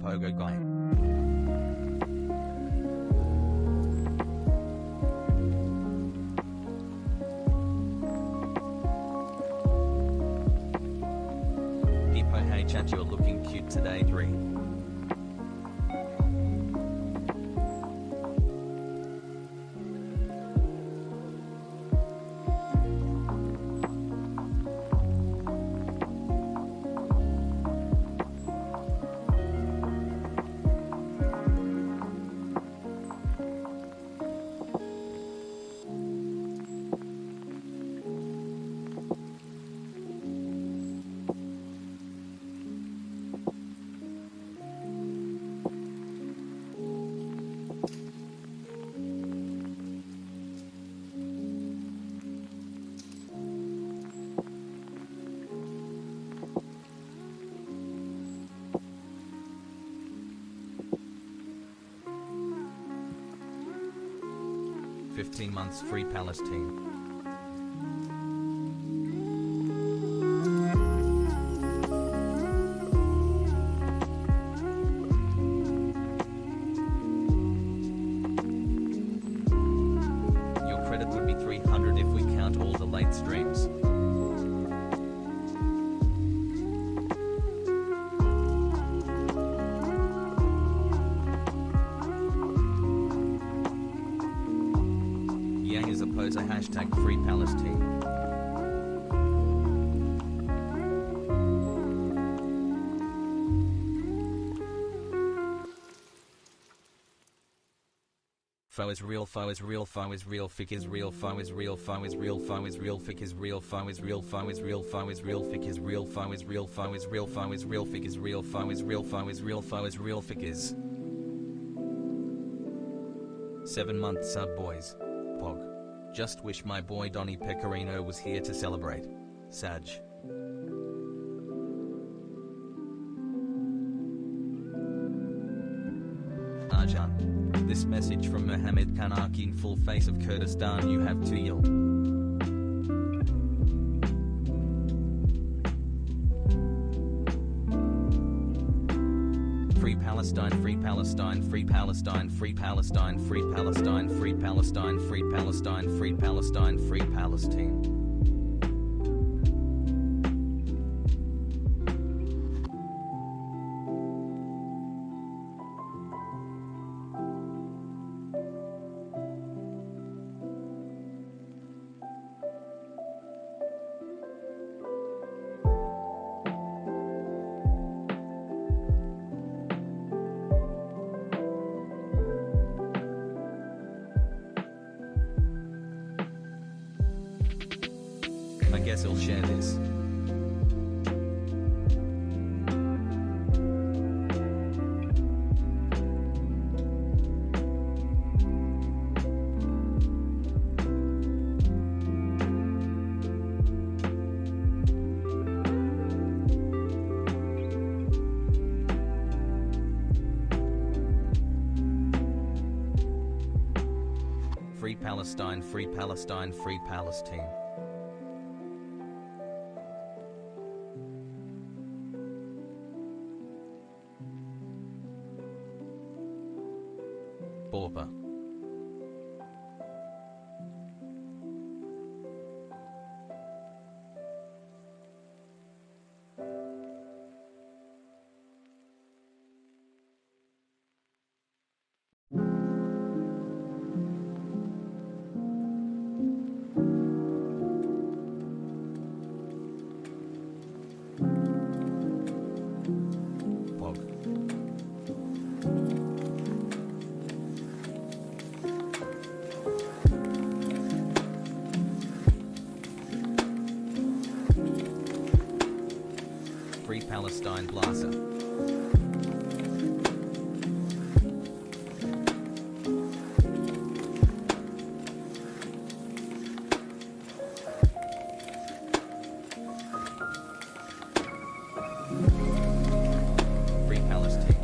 pogo guy. Hippo, hey chat, you're looking cute today. 3. "15 months free Palestine." Your credit would be 300 if we count all the late streams. Yang is oppose a hashtag free Palestine. Foe is real, foe is real, foe is real, fic is real, foe is real, foe is real, foe is real, fic is real, foe is real, foe is real, foe is real, fic is real, foe is real, foe is real, foe is real, fic is real, foe is real, foe is real, foe is real, fic is 7-month sub boys. Pog. Just wish my boy Donny Pecorino was here to celebrate. Sag. Arjan. This message from Mohammed Kanaki in full face of Kurdistan. You have to yell. Free Palestine, free Palestine, free Palestine, free Palestine, free Palestine, free Palestine, free Palestine, free Palestine, free Palestine. I guess I'll share this. Free Palestine, free Palestine, free Palestine. Borba. Free Palestine Blaser. Free Palestine.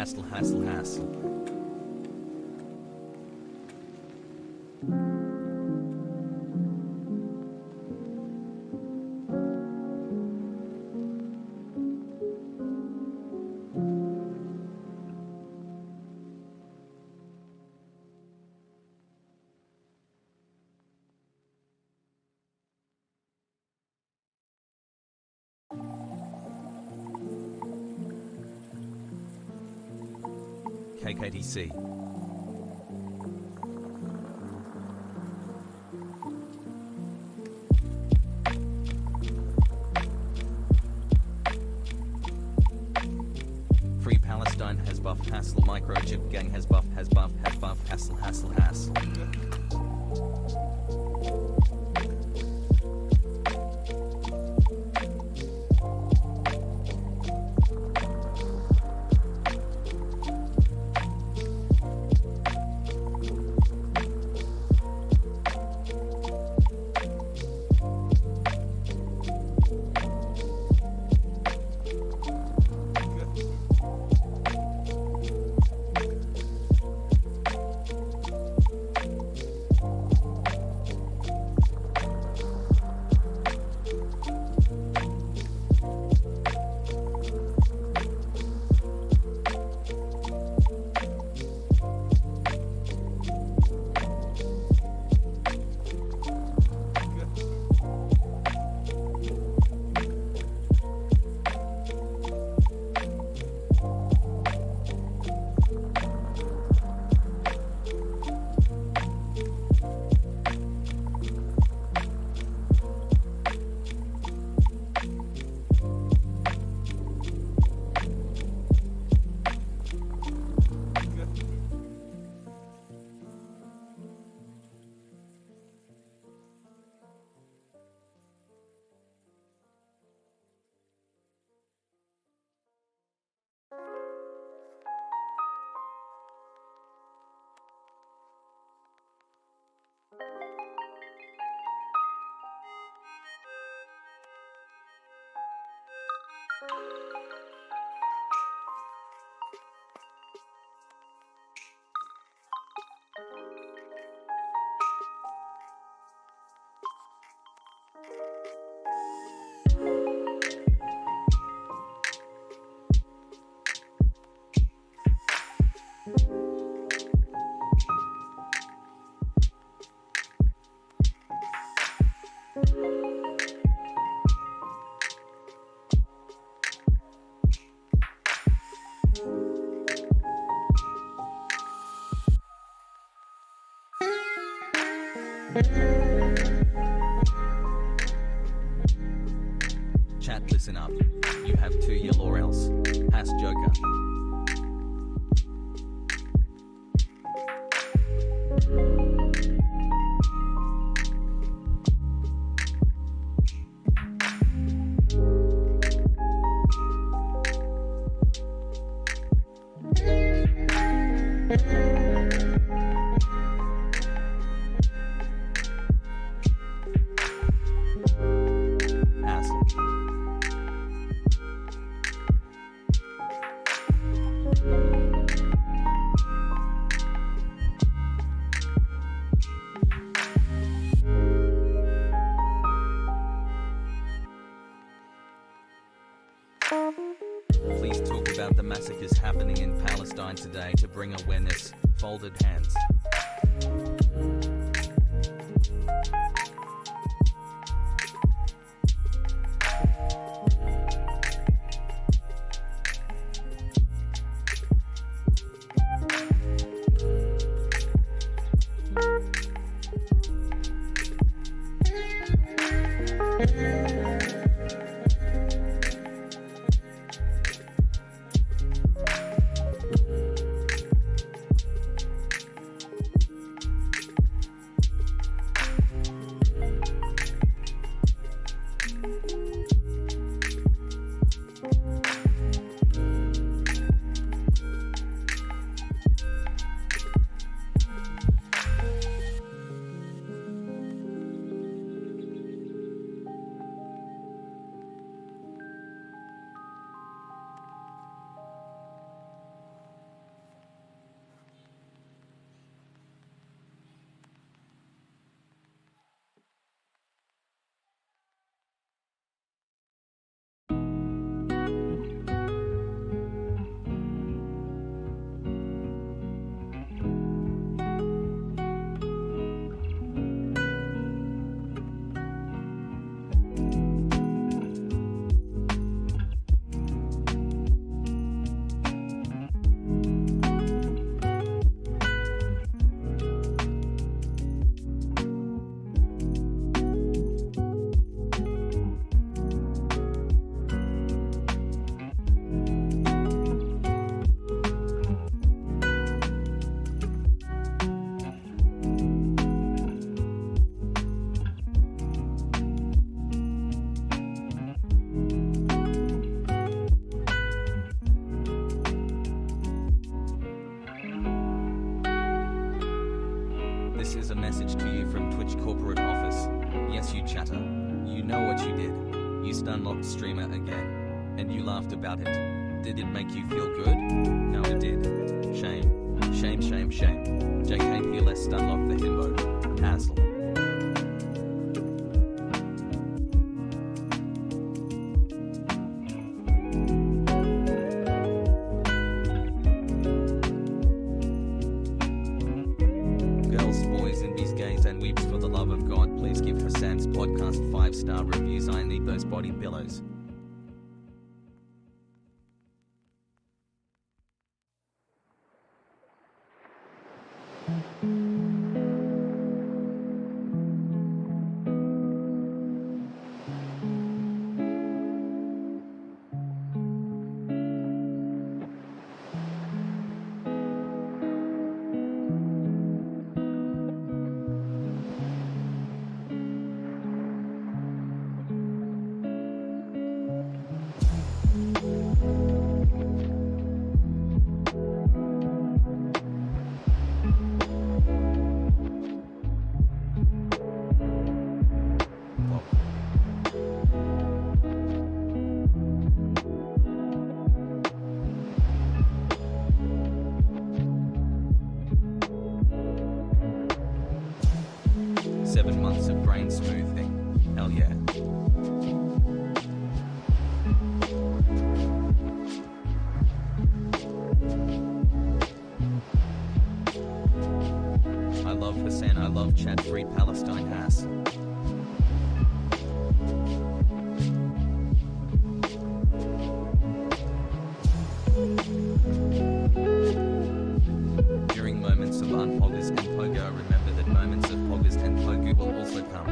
hassle hassle hassle. KKDC. Free Palestine has buff hassle microchip gang has buff hassle hassle hassle. Chat, listen up. You have 2 year or else. Ask Joker. Please talk about the massacres happening in Palestine today to bring awareness. Folded hands. You stunlocked streamer again. And you laughed about it. Did it make you feel good? No, it did. Shame. Shame, shame, shame. JKPLS stunlocked the himbo. Hassle. Girls, boys, and bees, gays, and weeps, for the love of God, please give Hassan's podcast 5-star reviews. I need those body pillows. Seven months of brain smoothing. Hell yeah. I love Hassan. I love chat free Palestine Hass. During moments of unpoggers and pogo, remember that moments of poggers and pogo will also come.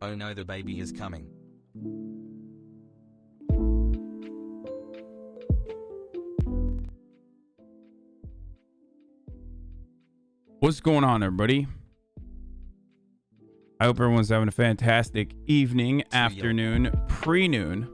Oh no, the baby is coming. What's going on, everybody? I hope everyone's having a fantastic evening, afternoon, pre-noon,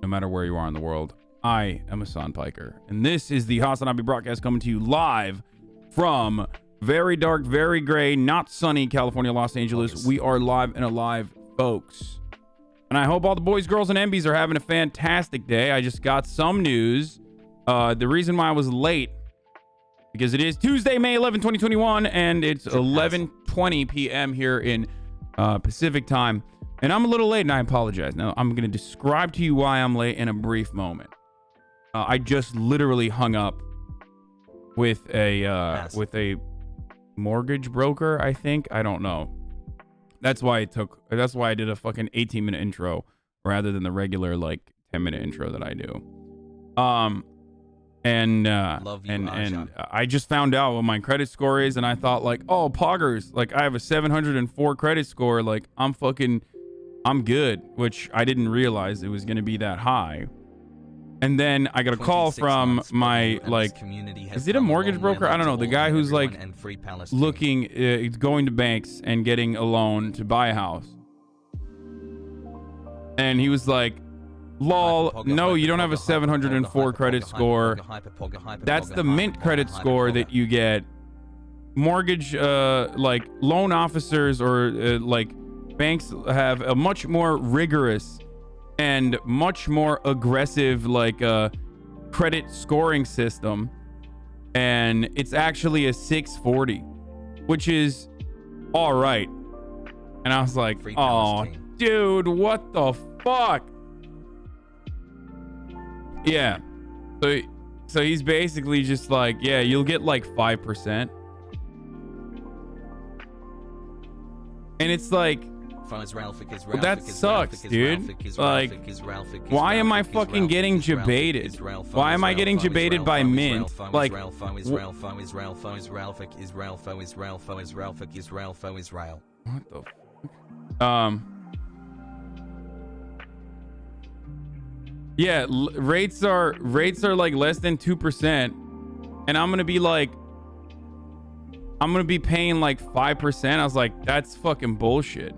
no matter where you are in the world. I am Hassan Piker, and this is the Hasanabi broadcast coming to you live from very dark, very gray, not sunny California, Los Angeles. We are live and alive, folks. And I hope all the boys, girls, and MBs are having a fantastic day. I just got some news. The reason why I was late, because it is Tuesday, May 11, 2021, and it's 11:20 p.m. here in Pacific time. And I'm a little late, and I apologize. Now, I'm going to describe to you why I'm late in a brief moment. I just literally hung up with a mortgage broker, I think. I don't know. That's why I did a fucking 18-minute intro rather than the regular like 10-minute intro that I do. And I just found out what my credit score is, and I thought like, oh, poggers, like I have a 704 credit score, like I'm good, which I didn't realize it was going to be that high. And then I got a call from my, like, is it a mortgage broker? I don't know. The guy who's like looking, going to banks and getting a loan to buy a house. And he was like, lol, no, you don't have a 704 credit score. That's the mint credit score that you get. Mortgage, like loan officers or like banks have a much more rigorous and much more aggressive like credit scoring system, and it's actually a 640, which is all right. And I was like, oh dude, what the fuck? Yeah, so he's basically just like, yeah, you'll get like 5%, and it's like, that sucks, dude. Like, why am I fucking getting debated? Why am I getting debated by Mint? Like, what the fuck? Yeah, rates are like less than 2%, and I'm gonna be paying like 5%. I was like, that's fucking bullshit.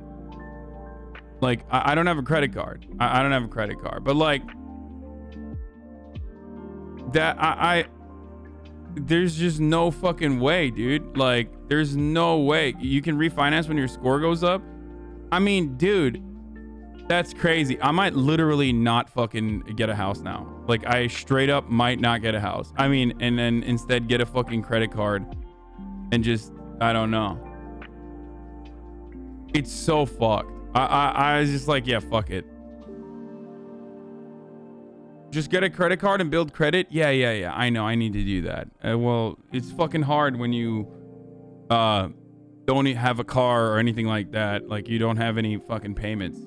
Like, I don't have a credit card. I don't have a credit card. But like that, there's just no fucking way, dude. Like, there's no way you can refinance when your score goes up. I mean, dude, that's crazy. I might literally not fucking get a house now. Like, I straight up might not get a house. I mean, and then instead get a fucking credit card and just, I don't know. It's so fucked. I was just like, yeah, fuck it. Just get a credit card and build credit. Yeah. I know I need to do that. Well, it's fucking hard when you don't have a car or anything like that. Like, you don't have any fucking payments.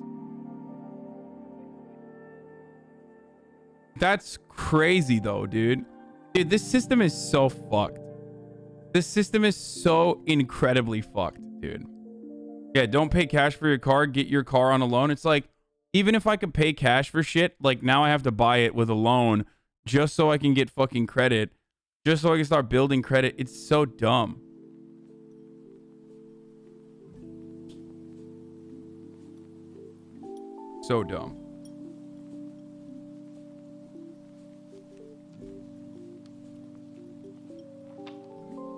That's crazy though, dude. Dude, this system is so fucked. This system is so incredibly fucked, dude. Yeah, don't pay cash for your car. Get your car on a loan. It's like, even if I could pay cash for shit, like now I have to buy it with a loan just so I can get fucking credit, just so I can start building credit. It's so dumb. So dumb.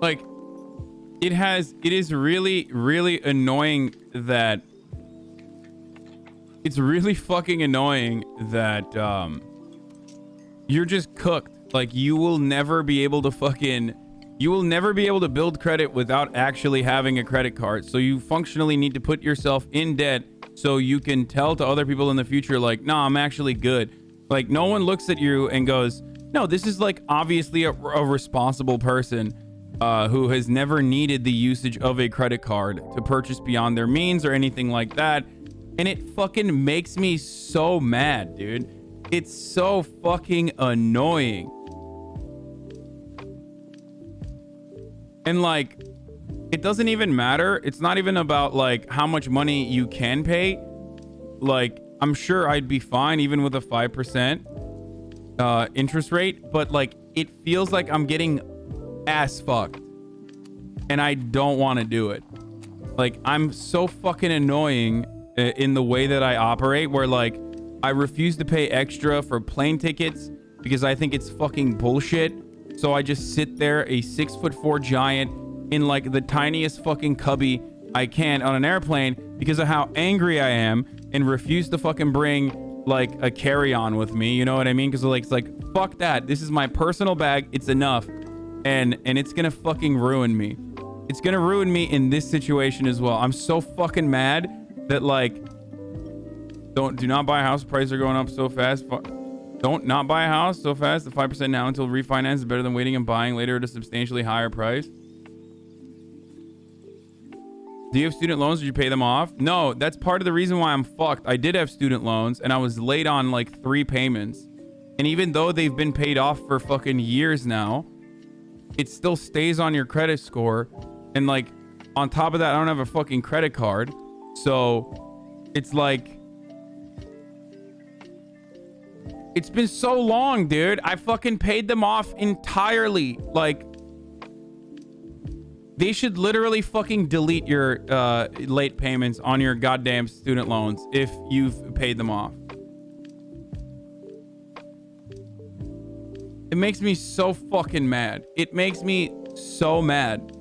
Like, it is really, really annoying that it's really fucking annoying that you're just cooked. Like, you will never be able to build credit without actually having a credit card. So you functionally need to put yourself in debt so you can tell to other people in the future, like, no, I'm actually good. Like, no one looks at you and goes, no, this is like obviously a responsible person who has never needed the usage of a credit card to purchase beyond their means or anything like that. And it fucking makes me so mad, dude. It's so fucking annoying. And like, it doesn't even matter. It's not even about like how much money you can pay. Like, I'm sure I'd be fine even with a 5% interest rate, but like, it feels like I'm getting ass fucked and I don't want to do it. Like, I'm so fucking annoying in the way that I operate, where like I refuse to pay extra for plane tickets because I think it's fucking bullshit. So I just sit there, a 6'4" giant, in like the tiniest fucking cubby I can on an airplane because of how angry I am, and refuse to fucking bring like a carry-on with me. You know what I mean? Because like, it's like, fuck that. This is my personal bag. It's enough. And it's gonna fucking ruin me. It's gonna ruin me in this situation as well. I'm so fucking mad that like, do not buy a house. Prices are going up so fast. Don't not buy a house so fast. The 5% now until refinance is better than waiting and buying later at a substantially higher price. Do you have student loans? Did you pay them off? No, that's part of the reason why I'm fucked. I did have student loans and I was late on like 3 payments. And even though they've been paid off for fucking years now, it still stays on your credit score. And like, on top of that, I don't have a fucking credit card. So it's like, It's been so long, dude. I fucking paid them off entirely. Like, they should literally fucking delete your late payments on your goddamn student loans if you've paid them off. It makes me so fucking mad. It makes me so mad.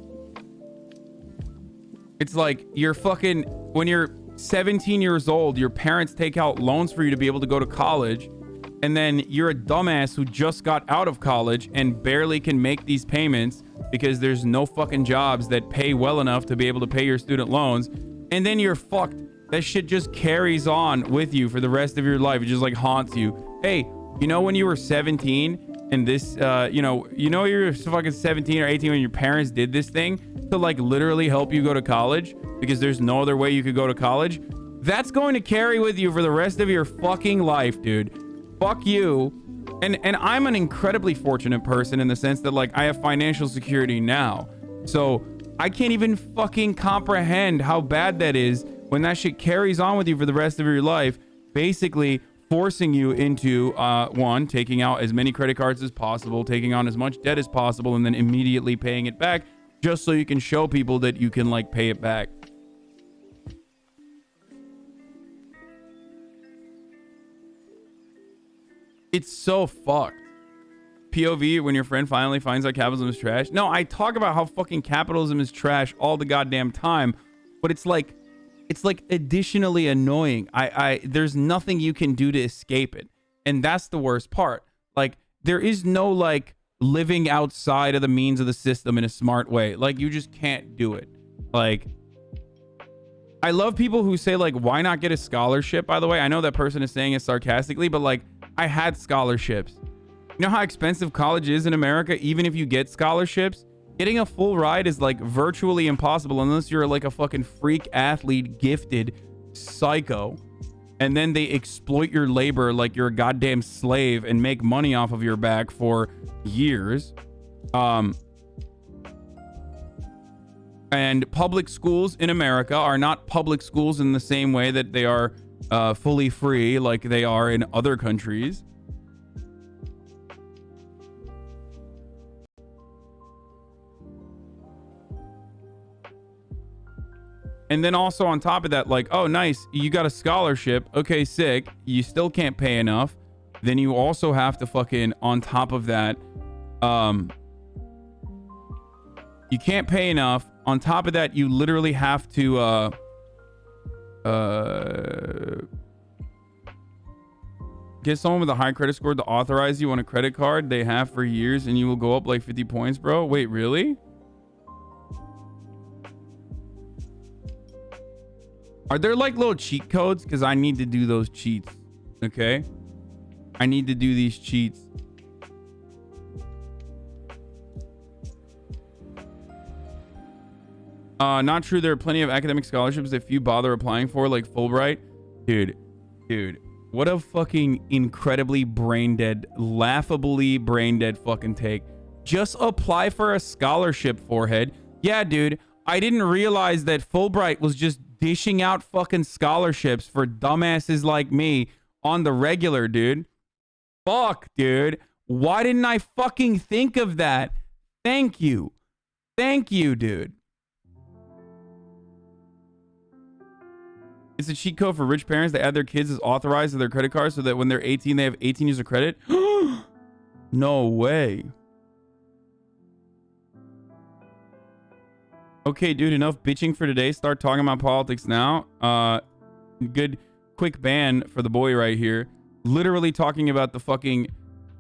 It's like you're fucking, when you're 17 years old, your parents take out loans for you to be able to go to college. And then you're a dumbass who just got out of college and barely can make these payments because there's no fucking jobs that pay well enough to be able to pay your student loans. And then you're fucked. That shit just carries on with you for the rest of your life. It just like haunts you. Hey, you know when you were 17 and this, you know you're fucking 17 or 18 when your parents did this thing to like literally help you go to college because there's no other way you could go to college? That's going to carry with you for the rest of your fucking life, dude. Fuck you. And I'm an incredibly fortunate person in the sense that like I have financial security now. So I can't even fucking comprehend how bad that is when that shit carries on with you for the rest of your life, basically forcing you into one, taking out as many credit cards as possible, taking on as much debt as possible, and then immediately paying it back just so you can show people that you can like pay it back. It's so fucked. POV, when your friend finally finds out capitalism is trash. No, I talk about how fucking capitalism is trash all the goddamn time, but it's like additionally annoying. There's nothing you can do to escape it. And that's the worst part. Like, there is no like living outside of the means of the system in a smart way. Like, you just can't do it. Like, I love people who say like, why not get a scholarship? By the way, I know that person is saying it sarcastically, but like, I had scholarships. You know how expensive college is in America? Even if you get scholarships, getting a full ride is like virtually impossible unless you're like a fucking freak athlete, gifted psycho. And then they exploit your labor like you're a goddamn slave and make money off of your back for years. And public schools in America are not public schools in the same way that they are fully free like they are in other countries. And then also on top of that, like, oh, nice, you got a scholarship. Okay, sick. You still can't pay enough. Then you also have to fucking, on top of that, you can't pay enough. On top of that, you literally have to, get someone with a high credit score to authorize you on a credit card they have for years and you will go up like 50 points, bro. Wait, really? Are there like little cheat codes? Because I need to do those cheats. Okay. I need to do these cheats. Not true. There are plenty of academic scholarships that few bother applying for, like Fulbright. Dude, what a fucking incredibly brain dead, laughably brain dead fucking take. Just apply for a scholarship, forehead. Yeah, dude. I didn't realize that Fulbright was just dishing out fucking scholarships for dumbasses like me on the regular, dude. Fuck, dude. Why didn't I fucking think of that? Thank you. Thank you, dude. It's a cheat code for rich parents. They add their kids as authorized to their credit card so that when they're 18, they have 18 years of credit. No way. Okay, dude, enough bitching for today. Start talking about politics now. Good quick ban for the boy right here. Literally talking about the fucking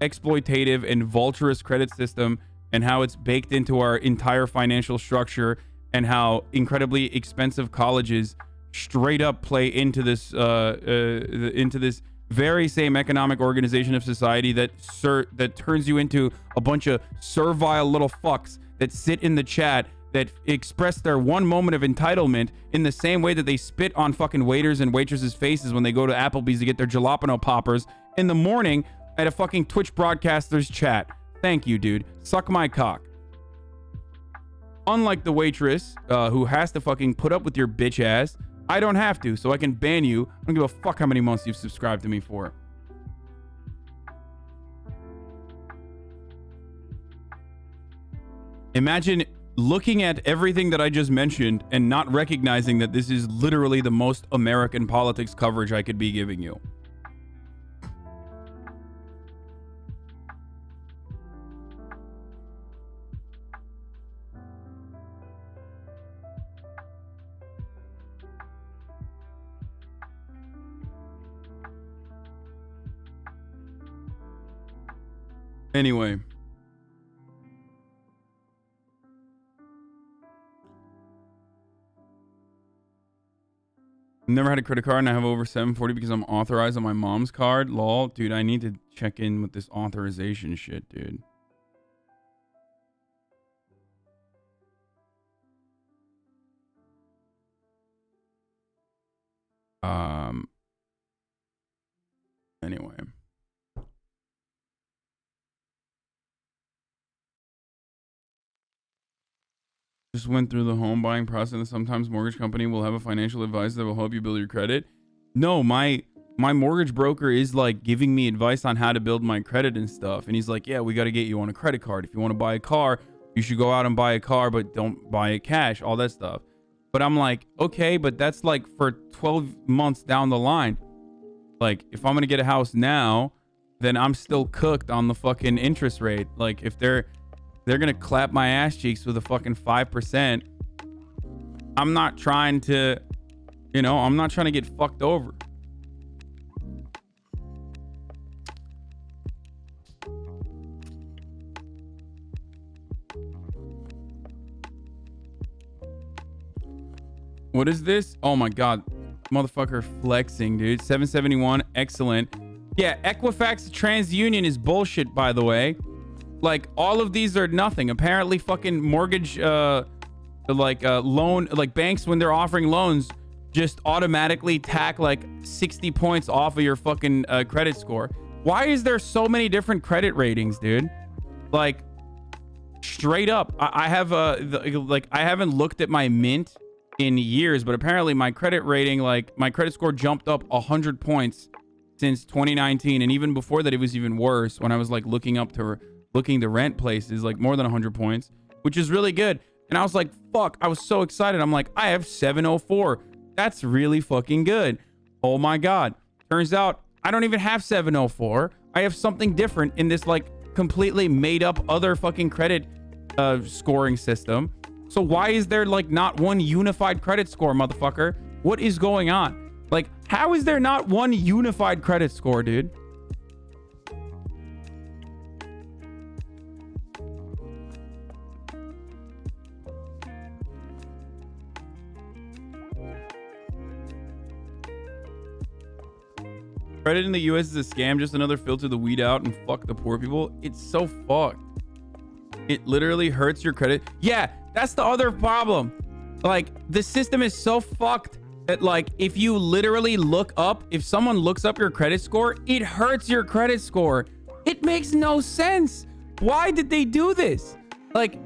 exploitative and vulturous credit system and how it's baked into our entire financial structure and how incredibly expensive colleges straight up play into this very same economic organization of society that turns you into a bunch of servile little fucks that sit in the chat that express their one moment of entitlement in the same way that they spit on fucking waiters and waitresses' faces when they go to Applebee's to get their jalapeno poppers in the morning at a fucking Twitch broadcaster's chat. Thank you, dude. Suck my cock. Unlike the waitress who has to fucking put up with your bitch ass, I don't have to, so I can ban you. I don't give a fuck how many months you've subscribed to me for. Imagine looking at everything that I just mentioned and not recognizing that this is literally the most American politics coverage I could be giving you. Anyway. Never had a credit card and I have over 740 because I'm authorized on my mom's card. Lol. Dude, I need to check in with this authorization shit, dude. Anyway. Just went through the home buying process and sometimes mortgage company will have a financial advisor that will help you build your credit. No, my mortgage broker is like giving me advice on how to build my credit and stuff. And he's like, yeah, we got to get you on a credit card. If you want to buy a car, you should go out and buy a car, but don't buy it cash, all that stuff. But I'm like, okay, but that's like for 12 months down the line. Like, if I'm going to get a house now, then I'm still cooked on the fucking interest rate. Like, if they're going to clap my ass cheeks with a fucking 5%, I'm not trying to, I'm not trying to get fucked over. What is this? Oh my God. Motherfucker flexing, dude. 771. Excellent. Yeah, Equifax TransUnion is bullshit, by the way. Like, all of these are nothing. Apparently, fucking mortgage, loan, like banks, when they're offering loans, just automatically tack like 60 points off of your fucking credit score. Why is there so many different credit ratings, dude? Like, straight up. I have, I haven't looked at my Mint in years, but apparently my credit rating, like my credit score jumped up 100 points since 2019. And even before that, it was even worse when I was like looking to rent places, like more than 100 points, which is really good. And I was like, fuck, I was so excited. I'm like, I have 704. That's really fucking good. Oh my God. Turns out I don't even have 704. I have something different in this like completely made up other fucking credit scoring system. So why is there like not one unified credit score, motherfucker? What is going on? Like, how is there not one unified credit score, dude? Credit in the US is a scam, just another filter to weed out and fuck the poor people. It's so fucked. It literally hurts your credit. Yeah, that's the other problem. Like, the system is so fucked that, like, if you literally look up, if someone looks up your credit score, it hurts your credit score. It makes no sense. Why did they do this? Like,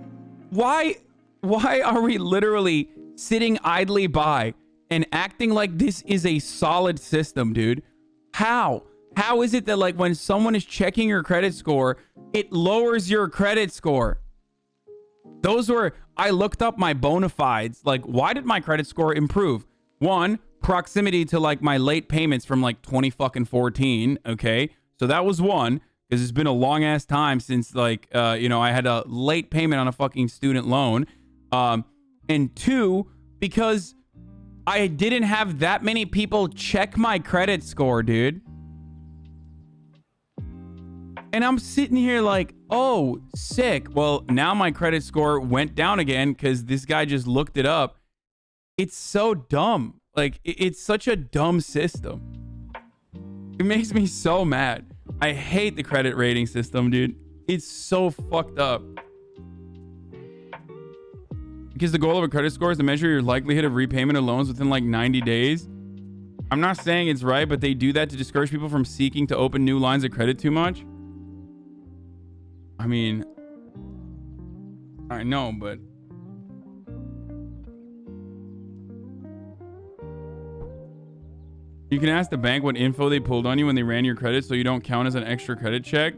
why are we literally sitting idly by and acting like this is a solid system, dude? How is it that like when someone is checking your credit score, it lowers your credit score? I looked up my bona fides. Like, why did my credit score improve? One, proximity to like my late payments from like 2014. Okay. So that was one, because it's been a long ass time since like, I had a late payment on a fucking student loan. And two, because I didn't have that many people check my credit score, dude. And I'm sitting here like, oh, sick. Well, now my credit score went down again because this guy just looked it up. It's so dumb. Like, it's such a dumb system. It makes me so mad. I hate the credit rating system, dude. It's so fucked up. Because the goal of a credit score is to measure your likelihood of repayment of loans within like 90 days. I'm not saying it's right, but they do that to discourage people from seeking to open new lines of credit too much. I mean, I know, but you can ask the bank what info they pulled on you when they ran your credit so you don't count as an extra credit check.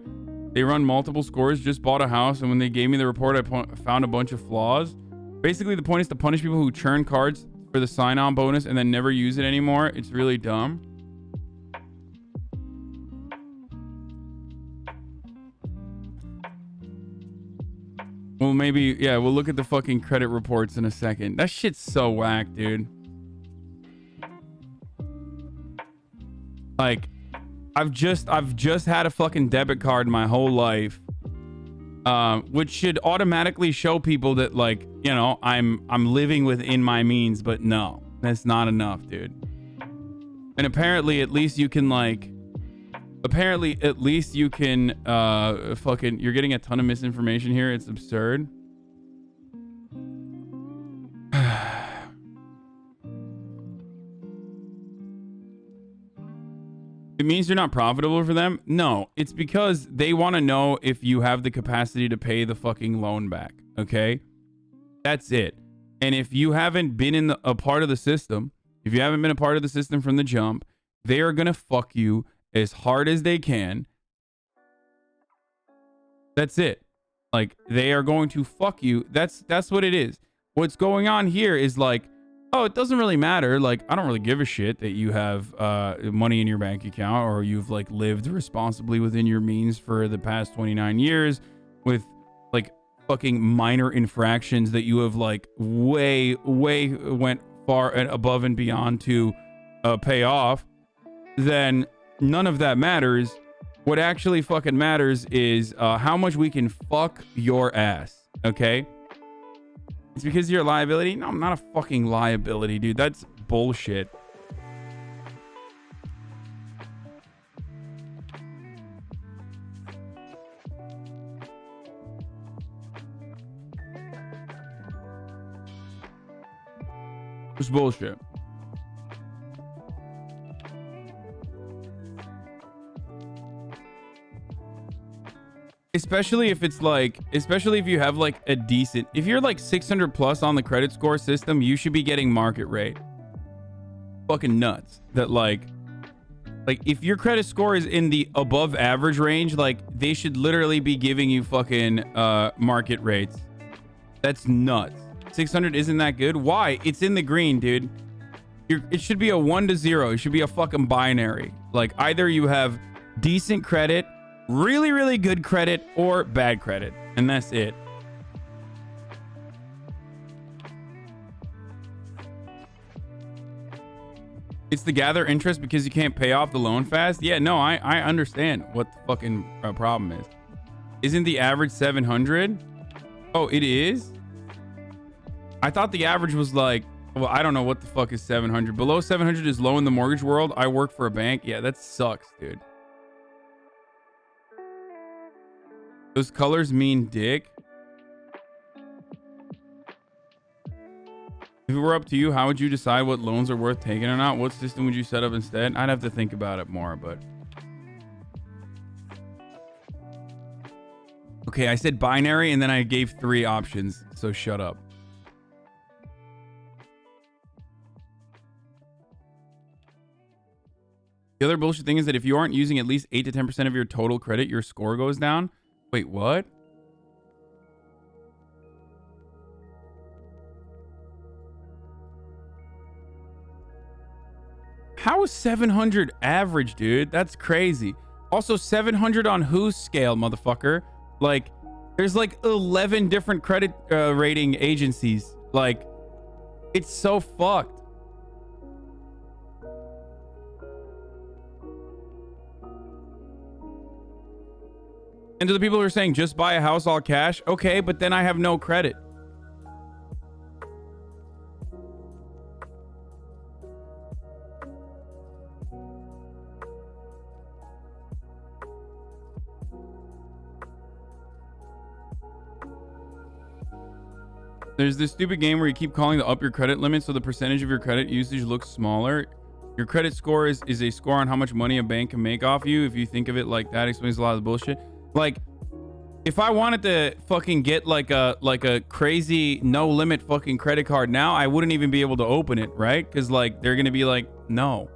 They run multiple scores, just bought a house, and when they gave me the report, I found a bunch of flaws. Basically, the point is to punish people who churn cards for the sign-on bonus and then never use it anymore. It's really dumb. Well, maybe, yeah, we'll look at the fucking credit reports in a second. That shit's so whack, dude. Like, I've just had a fucking debit card my whole life, which should automatically show people that, like, you know, I'm living within my means, but no, that's not enough, dude. And apparently, at least you can, like, fucking, you're getting a ton of misinformation here. It's absurd. It means you're not profitable for them? No, it's because they want to know if you have the capacity to pay the fucking loan back, okay? That's it. And if you haven't been a part of the system, if you haven't been a part of the system from the jump, they are going to fuck you as hard as they can. That's it. Like, they are going to fuck you. That's what it is. What's going on here is like, oh, it doesn't really matter. Like, I don't really give a shit that you have money in your bank account or you've, like, lived responsibly within your means for the past 29 years with, like, fucking minor infractions that you have, like, way went far and above and beyond to pay off. Then none of that matters. What actually fucking matters is how much we can fuck your ass, okay? It's because you're a liability? No, I'm not a fucking liability, dude. That's bullshit. It's bullshit. Especially if it's like, especially if you have like a decent, if you're like 600 plus on the credit score system, you should be getting market rate. Fucking nuts. That like if your credit score is in the above average range, like they should literally be giving you fucking market rates. That's nuts. 600 isn't that good? Why? It's in the green, dude. It should be a 1 to 0. It should be a fucking binary. Like either you have decent credit, really, really good credit, or bad credit. And that's it. It's to gather interest because you can't pay off the loan fast? Yeah, no, I understand what the fucking problem is. Isn't the average 700? Oh, it is? I thought the average was like, well, I don't know what the fuck is 700. Below 700 is low in the mortgage world. I work for a bank. Yeah, that sucks, dude. Those colors mean dick. If it were up to you, how would you decide what loans are worth taking or not? What system would you set up instead? I'd have to think about it more, but... Okay, I said binary and then I gave 3 options, so shut up. The other bullshit thing is that if you aren't using at least 8 to 10% of your total credit, your score goes down. Wait, what? How is 700 average, dude? That's crazy. Also, 700 on whose scale, motherfucker? Like, there's like 11 different credit rating agencies. Like, it's so fucked. And to the people who are saying, just buy a house all cash. Okay, but then I have no credit. There's this stupid game where you keep calling to up your credit limit so the percentage of your credit usage looks smaller. Your credit score is a score on how much money a bank can make off you. If you think of it like that, explains a lot of the bullshit. Like, if I wanted to fucking get like a crazy no limit fucking credit card now, I wouldn't even be able to open it, right? Because like they're gonna be like, no.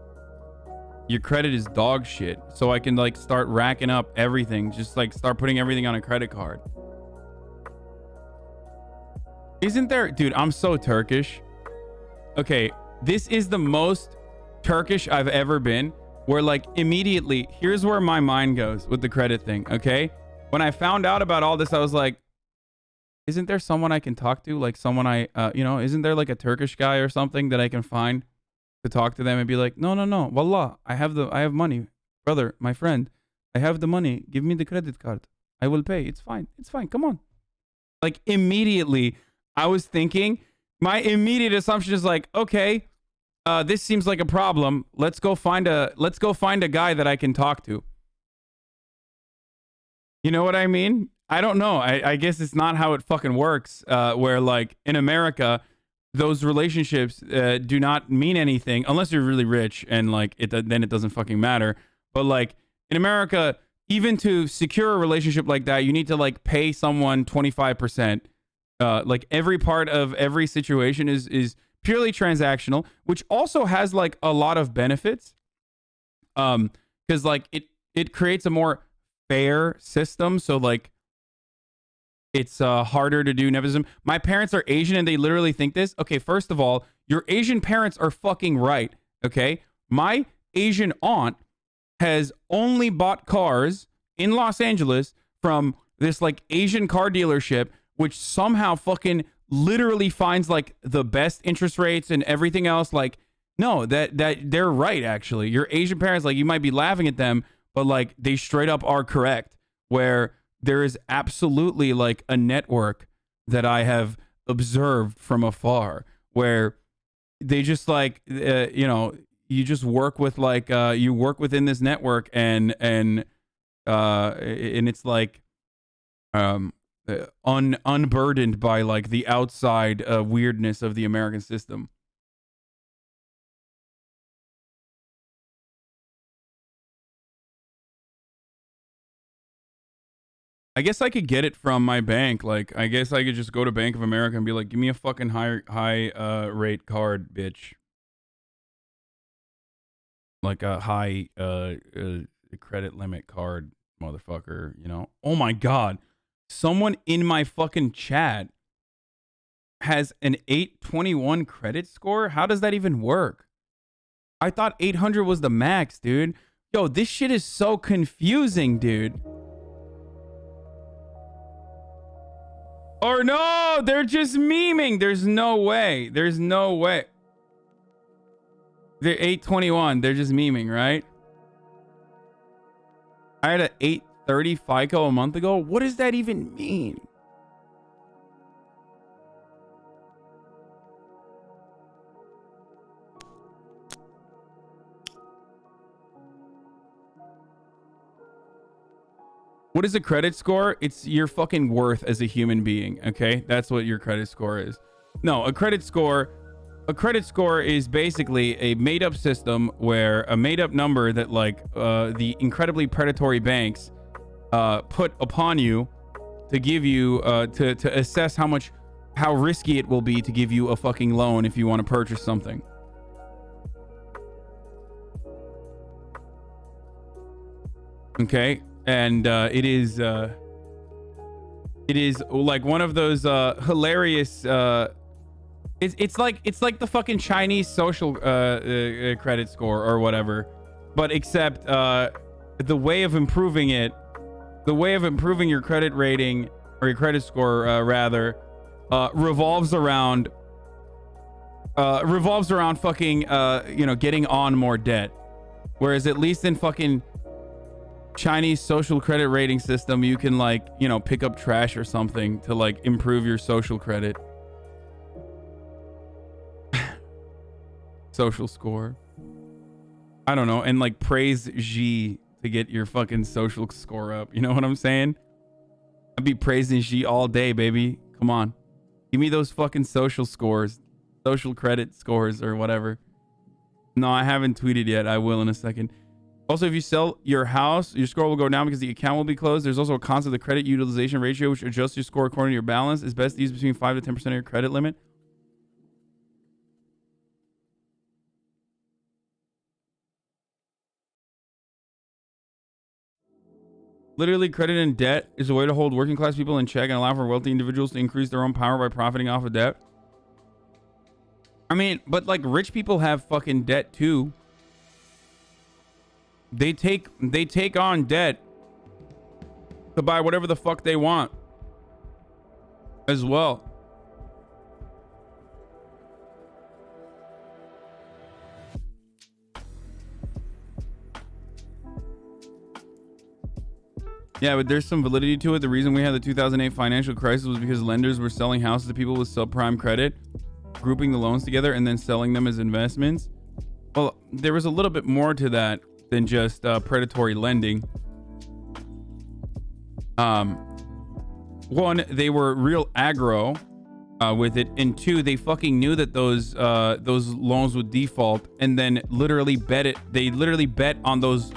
your credit is dog shit. So I can like start racking up everything. Just like start putting everything on a credit card. Isn't there, dude, I'm so Turkish. Okay, this is the most Turkish I've ever been, where like immediately, here's where my mind goes with the credit thing, okay? When I found out about all this, I was like, isn't there someone I can talk to? Like someone isn't there like a Turkish guy or something that I can find to talk to them and be like, no, wallah, I have money, brother, my friend, I have the money, give me the credit card, I will pay, it's fine, come on. Like immediately I was thinking, my immediate assumption is like, okay, this seems like a problem, let's go find a guy that I can talk to. You know what I mean? I don't know. I guess it's not how it fucking works, where like in America, those relationships do not mean anything unless you're really rich and like then it doesn't fucking matter. But like in America, even to secure a relationship like that, you need to like pay someone 25%. Like every part of every situation is purely transactional, which also has like a lot of benefits. Because like it creates a more fair system. So like it's harder to do nepotism. My parents are Asian and they literally think this. Okay, first of all, your Asian parents are fucking right. Okay, my Asian aunt has only bought cars in Los Angeles from this like Asian car dealership, which somehow fucking literally finds like the best interest rates and everything else. Like, no, that they're right. Actually, your Asian parents, like, you might be laughing at them, but like they straight up are correct. Where there is absolutely like a network that I have observed from afar where they just like, you just work with like, you work within this network and it's like, unburdened by like the outside weirdness of the American system. I guess I could get it from my bank. Like, I guess I could just go to Bank of America and be like, give me a fucking high rate card, bitch. Like a high credit limit card, motherfucker, you know? Oh my God. Someone in my fucking chat has an 821 credit score? How does that even work? I thought 800 was the max, dude. Yo, this shit is so confusing, dude. Or no, they're just memeing. There's no way. There's no way. They're 821. They're just memeing, right? I had an 830 FICO a month ago. What does that even mean? What is a credit score? It's your fucking worth as a human being, okay? That's what your credit score is. No, a credit score is basically a made-up system where a made-up number that like the incredibly predatory banks put upon you to give you to assess how risky it will be to give you a fucking loan if you want to purchase something. Okay? And it is like one of those hilarious it's like the fucking Chinese social credit score or whatever, but except the way of improving your credit rating or your credit score rather revolves around fucking getting on more debt, whereas at least in fucking Chinese social credit rating system, you can like, pick up trash or something to like improve your social credit. Social score. I don't know. And like praise Xi to get your fucking social score up. You know what I'm saying? I'd be praising Xi all day, baby. Come on. Give me those fucking social scores. Social credit scores or whatever. No, I haven't tweeted yet. I will in a second. Also, if you sell your house, your score will go down because the account will be closed. There's also a concept of the credit utilization ratio, which adjusts your score according to your balance. It's best to use between 5 to 10% of your credit limit. Literally, credit and debt is a way to hold working class people in check and allow for wealthy individuals to increase their own power by profiting off of debt. I mean, but like rich people have fucking debt too. They take on debt to buy whatever the fuck they want as well. Yeah, but there's some validity to it. The reason we had the 2008 financial crisis was because lenders were selling houses to people with subprime credit, grouping the loans together and then selling them as investments. Well, there was a little bit more to that than just predatory lending. One, they were real aggro with it, and two, they fucking knew that those loans would default, and then literally bet it. They literally bet on those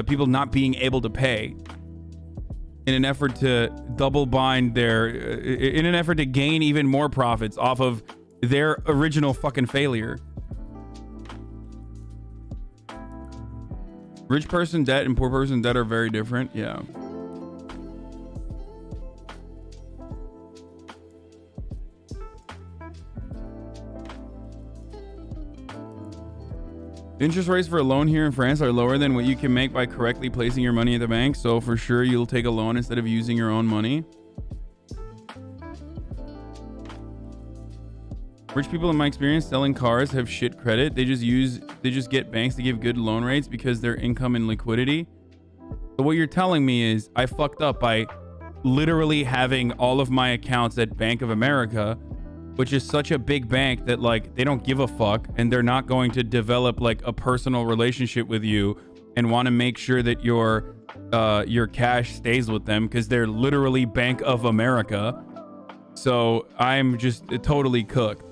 people not being able to pay in an effort to double bind in an effort to gain even more profits off of their original fucking failure. Rich person debt and poor person debt are very different. Yeah. Interest rates for a loan here in France are lower than what you can make by correctly placing your money at the bank. So for sure, you'll take a loan instead of using your own money. Rich people, in my experience, selling cars have shit credit. They just get banks to give good loan rates because their income and liquidity. So what you're telling me is I fucked up by literally having all of my accounts at Bank of America, which is such a big bank that like they don't give a fuck and they're not going to develop like a personal relationship with you and want to make sure that your cash stays with them because they're literally Bank of America. So I'm just totally cooked.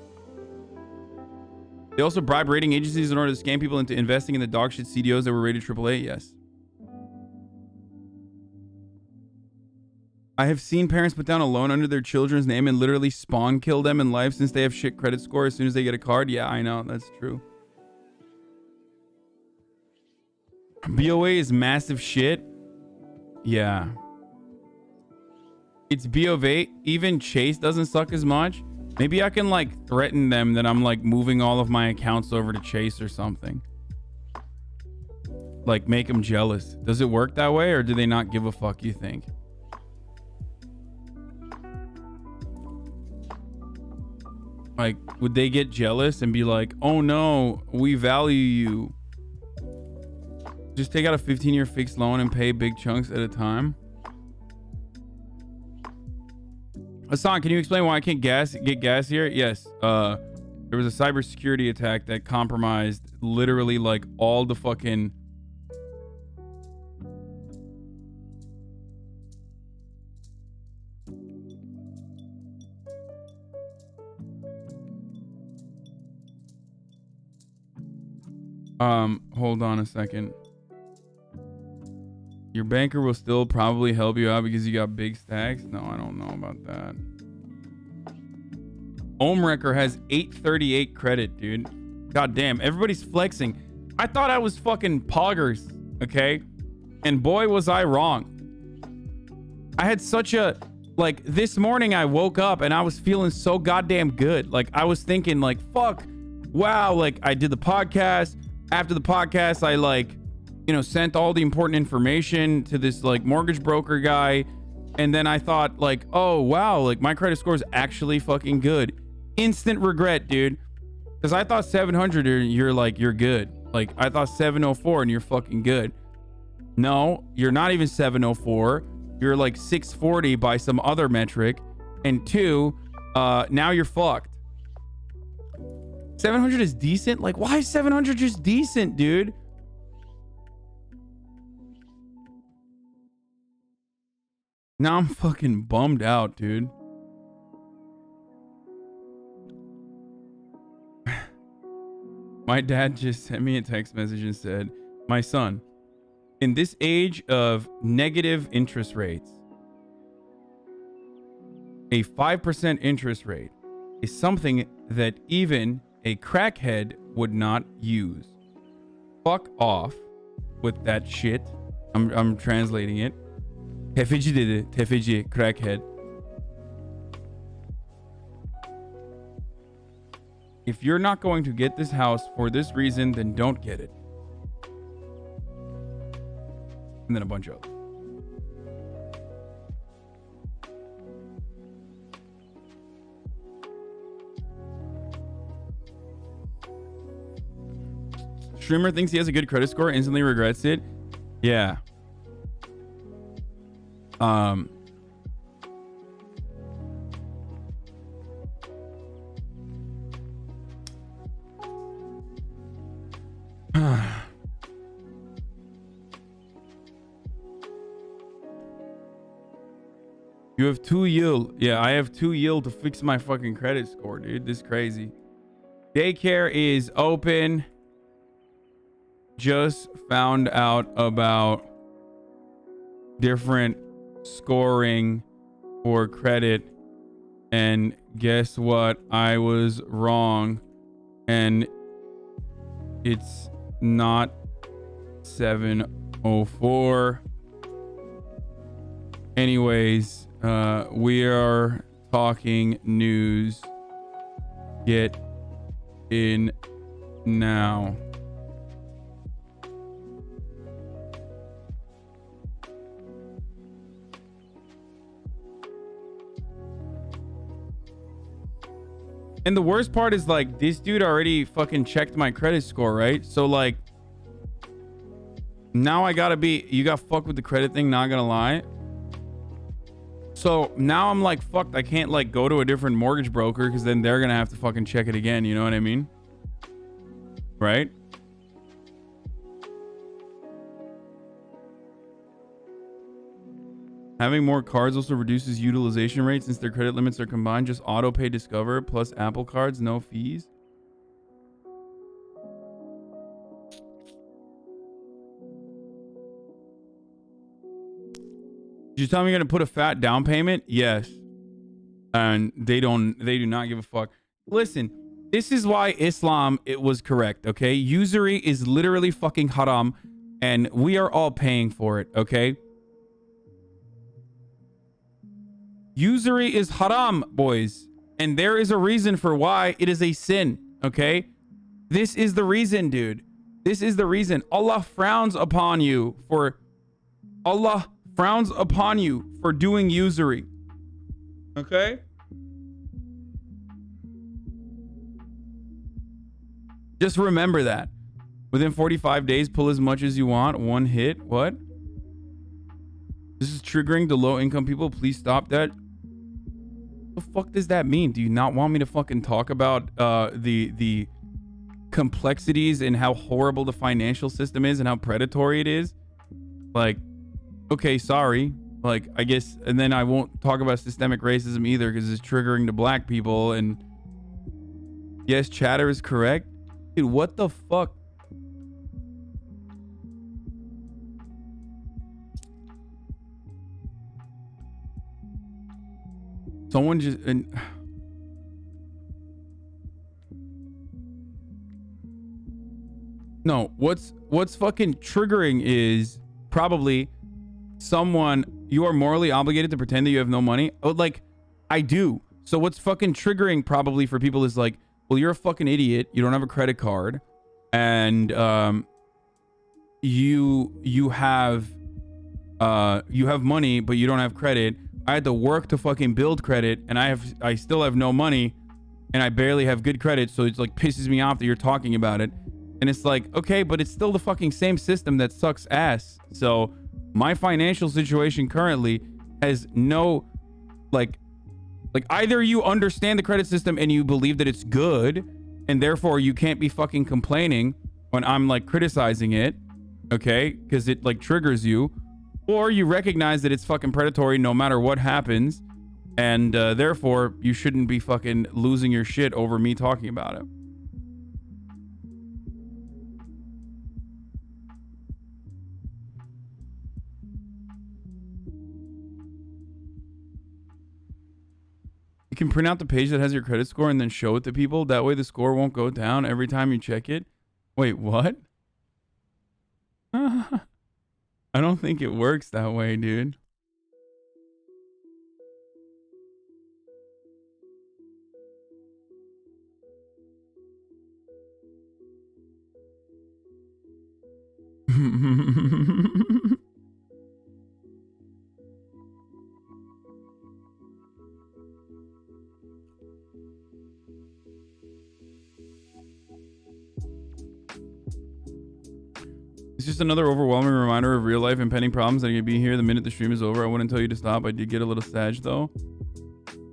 They also bribe rating agencies in order to scam people into investing in the dog shit CDOs that were rated AAA. Yes. I have seen parents put down a loan under their children's name and literally spawn kill them in life since they have shit credit score as soon as they get a card. Yeah, I know. That's true. BOA is massive shit. Yeah. It's BOA. Even Chase doesn't suck as much. Maybe I can like threaten them that I'm like moving all of my accounts over to Chase or something. Like make them jealous. Does it work that way or do they not give a fuck, you think? Like, would they get jealous and be like, oh no, we value you? Just take out a 15-year fixed loan and pay big chunks at a time. Hassan, can you explain why I can't get gas here? Yes. There was a cybersecurity attack that compromised literally like all the fucking... Hold on a second. Your banker will still probably help you out because you got big stacks. No, I don't know about that. Omrecker has 838 credit, dude. God damn, everybody's flexing. I thought I was fucking poggers, okay? And boy, was I wrong. I had such a... Like, this morning I woke up and I was feeling so goddamn good. Like, I was thinking, like, fuck. Wow, like, I did the podcast. After the podcast, I like, you know, sent all the important information to this like mortgage broker guy. And then I thought like, oh, wow, like my credit score is actually fucking good. Instant regret, dude. Because I thought 700, you're good. Like I thought 704 and you're fucking good. No, you're not even 704. You're like 640 by some other metric. And two, now you're fucked. 700 is decent? Like, why is 700 just decent, dude? Now I'm fucking bummed out, dude. My dad just sent me a text message and said, my son, in this age of negative interest rates, a 5% interest rate is something that even a crackhead would not use. Fuck off with that shit. I'm translating it. Tefeci dedi. Tefeci, crackhead. If you're not going to get this house for this reason, then don't get it. And then a bunch of others. Streamer thinks he has a good credit score, instantly regrets it. Yeah. You have 2 yield. Yeah, I have 2 yield to fix my fucking credit score, dude. This is crazy. Daycare is open. Just found out about different scoring for credit. And guess what? I was wrong. And it's not 704. Anyways, we are talking news. Get in now. And the worst part is, like, this dude already fucking checked my credit score, right? So, like, now I gotta be, you got fucked with the credit thing, not gonna lie. So now I'm like, fucked. I can't, like, go to a different mortgage broker because then they're gonna have to fucking check it again. You know what I mean? Right? Having more cards also reduces utilization rates since their credit limits are combined. Just auto pay Discover plus Apple cards, no fees. Did you tell me you're gonna put a fat down payment? Yes. And they do not give a fuck. Listen, this is why Islam, it was correct, okay? Usury is literally fucking haram, and we are all paying for it, okay? Usury is haram, boys. And there is a reason for why it is a sin, okay? This is the reason, dude. This is the reason. Allah frowns upon you for doing usury. Okay? Just remember that. Within 45 days, pull as much as you want. One hit. What? This is triggering the low income people. Please stop that. What the fuck does that mean? Do you not want me to fucking talk about the complexities and how horrible the financial system is and how predatory it is? Like, okay, sorry. Like, I guess, and then I won't talk about systemic racism either because it's triggering to black people. And yes, chatter is correct. Dude, what the fuck? Someone just... No, what's fucking triggering is probably someone... You are morally obligated to pretend that you have no money. Oh, like, I do. So what's fucking triggering probably for people is like, well, you're a fucking idiot. You don't have a credit card. And you have money, but you don't have credit. I had to work to fucking build credit, and I still have no money, and I barely have good credit, so it's like pisses me off that you're talking about it. And it's like, okay, but it's still the fucking same system that sucks ass. So my financial situation currently has no, like either you understand the credit system and you believe that it's good, and therefore you can't be fucking complaining when I'm like criticizing it, okay? Because it like triggers you. Or you recognize that it's fucking predatory no matter what happens, and therefore you shouldn't be fucking losing your shit over me talking about it. You can print out the page that has your credit score and then show it to people. That way the score won't go down every time you check it. Wait, what? I don't think it works that way, dude. It's just another overwhelming reminder of real life impending problems that are going to be here the minute the stream is over. I wouldn't tell you to stop. I did get a little sad though.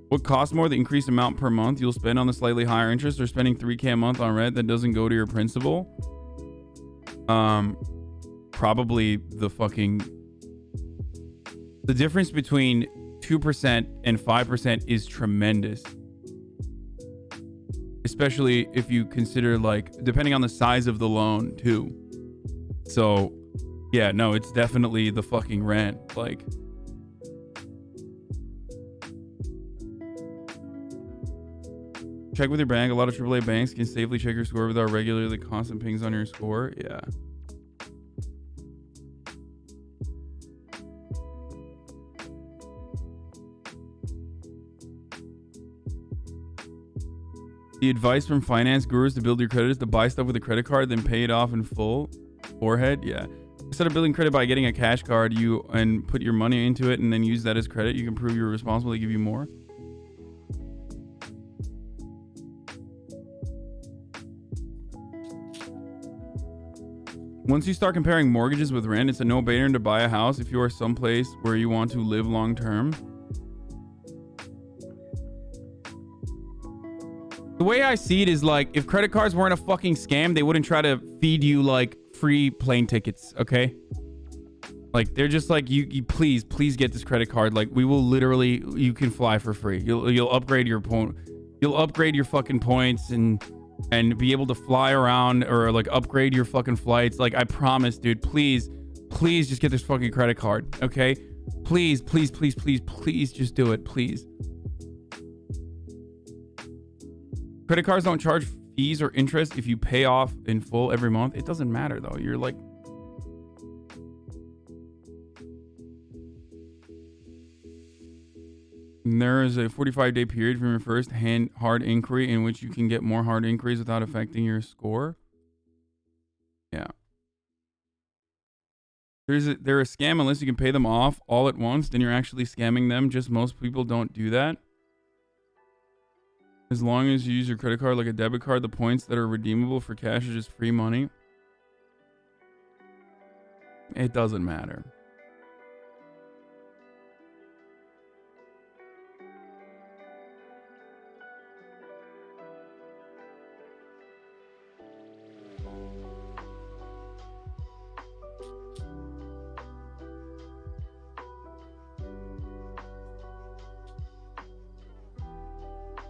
What costs more, the increased amount per month you'll spend on the slightly higher interest, or spending $3K a month on rent that doesn't go to your principal? Probably the difference between 2% and 5% is tremendous. Especially if you consider, like, depending on the size of the loan too. So, yeah, no, it's definitely the fucking rent. Like, check with your bank. A lot of AAA banks can safely check your score without regularly constant pings on your score. Yeah. The advice from finance gurus to build your credit is to buy stuff with a credit card, then pay it off in full. Forehead, yeah. Instead of building credit by getting a cash card, and put your money into it and then use that as credit, you can prove you're responsible. They give you more. Once you start comparing mortgages with rent, it's a no-brainer to buy a house if you are someplace where you want to live long term. The way I see it is, like, if credit cards weren't a fucking scam, they wouldn't try to feed you, like, free plane tickets, okay? Like, they're just like, you please get this credit card. Like, we will literally, you can fly for free. You'll upgrade your you'll upgrade your fucking points and be able to fly around, or like upgrade your fucking flights. Like, I promise, dude, please just get this fucking credit card, okay? Please just do it, please. Credit cards don't charge fees or interest if you pay off in full every month. It doesn't matter though. You're like, there is a 45-day period from your first hard inquiry in which you can get more hard inquiries without affecting your score. Yeah. They're a scam unless you can pay them off all at once. Then you're actually scamming them. Just most people don't do that. As long as you use your credit card like a debit card, the points that are redeemable for cash are just free money. It doesn't matter.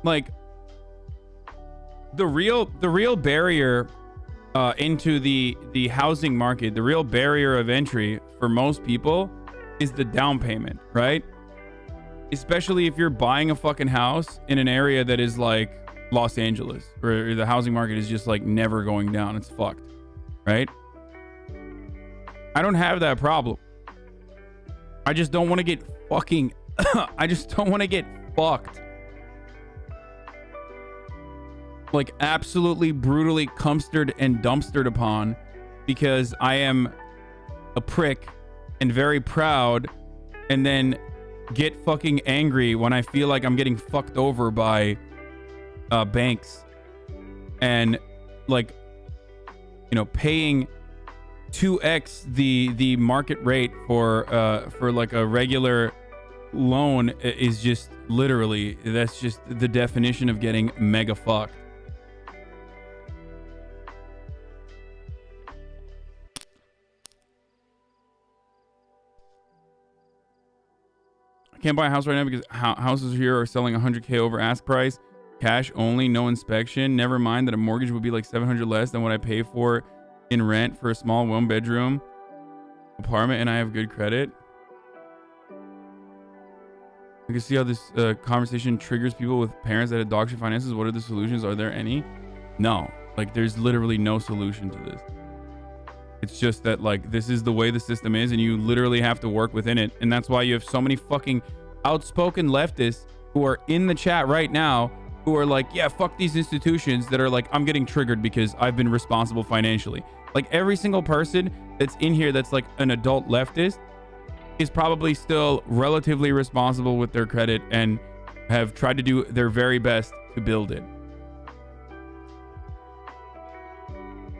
Like, the real barrier into the housing market, the real barrier of entry for most people is the down payment, right? Especially if you're buying a fucking house in an area that is like Los Angeles, where the housing market is just like never going down. It's fucked, right? I don't have that problem. I just don't want to get fucking I just don't want to get fucked. Like, absolutely brutally cumstered and dumpstered upon because I am a prick and very proud, and then get fucking angry when I feel like I'm getting fucked over by banks, and, like, you know, paying 2x the market rate for like a regular loan is just literally, that's just the definition of getting mega fucked. Can't buy a house right now because houses here are selling 100K over ask price, cash only, no inspection. Never mind that a mortgage would be like 700 less than what I pay for in rent for a small 1-bedroom apartment, and I have good credit. I can see how this conversation triggers people with parents that had dog shit finances. What are the solutions? Are there any? No, like, there's literally no solution to this. It's just that, like, this is the way the system is, and you literally have to work within it. And that's why you have so many fucking outspoken leftists who are in the chat right now who are like, yeah, fuck these institutions, that are like, I'm getting triggered because I've been responsible financially. Like, every single person that's in here that's like an adult leftist is probably still relatively responsible with their credit and have tried to do their very best to build it.